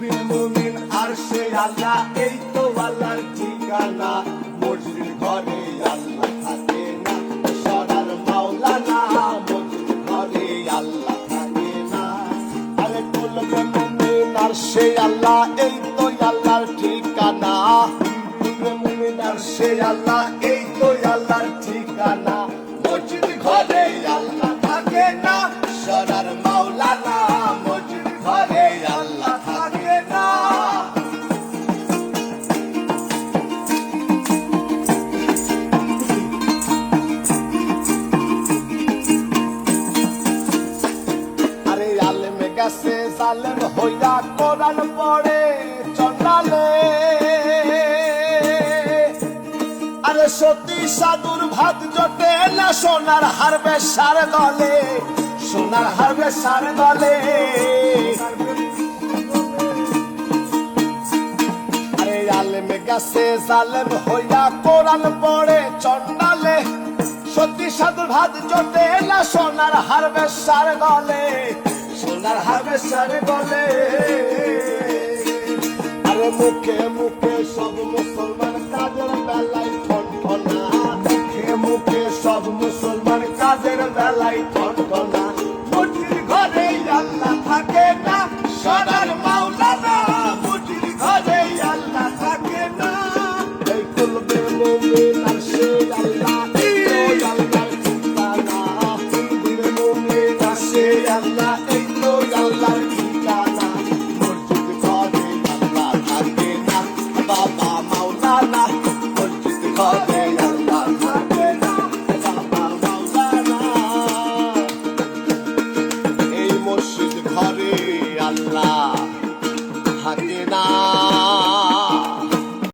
কুলবে মুমিন আরশে আল্লাহ, এই তো আল্লাহর ঠিকানা। মসজিদ ঘরে আল্লাহ থাকে না, সরার মাওলানা। মসজিদ ঘরে আল্লাহ থাকে না। আরে কুলবে মুমিন আরশে আল্লাহ, এই তো আল্লাহর ঠিকানা। কুলবে মুমিন আরশে আল্লাহ, এই তো আল্লাহর ঠিকানা। মসজিদ ঘরে আল্লাহ থাকে না, সরার মাওলানা। মসজিদ ঘরে আল্লাহ থাকে না। আরে আলেমে গেছে জালেম হইয়া, কোরআন পড়ে চন্ডালে। আরে সতী সাধুর ভাত জোটে না, সোনার হারবে সার দলে। সোনার হারবে সার দলে। আরে আলেমে গেছে জালেম হইয়া, কোরআন পড়ে চন্ডালে। সতী সাধুর ভাত জোটে না, সোনার হারবে সার দলে। সোনার হারবে সার দলে। আরে মুখে মুখে সব মুসলমান কাজের বেলায় ঠনঠনা। মুখে মুখে সব মুসলমান কাজের বেলায় ঠনঠনা। মসজিদ ঘরে আল্লাহ থাকে না, সরার মাওলানা। মসজিদ ঘরে আল্লাহ থাকে না। এই কুলবে মুমিন আরশে আল্লাহ, এই তো আল্লাহর ঠিকানা। কুলবে মুমিন আরশে আল্লাহ, এই তো আল্লাহর ঠিকানা। মসজিদ ঘরে আল্লাহ থাকে না, বাবা মাওলানা। মসজিদ ঘরে আল্লাহ থাকে না, বাবা মাওলানা। এই মসজিদ ঘরে আল্লাহ থাকে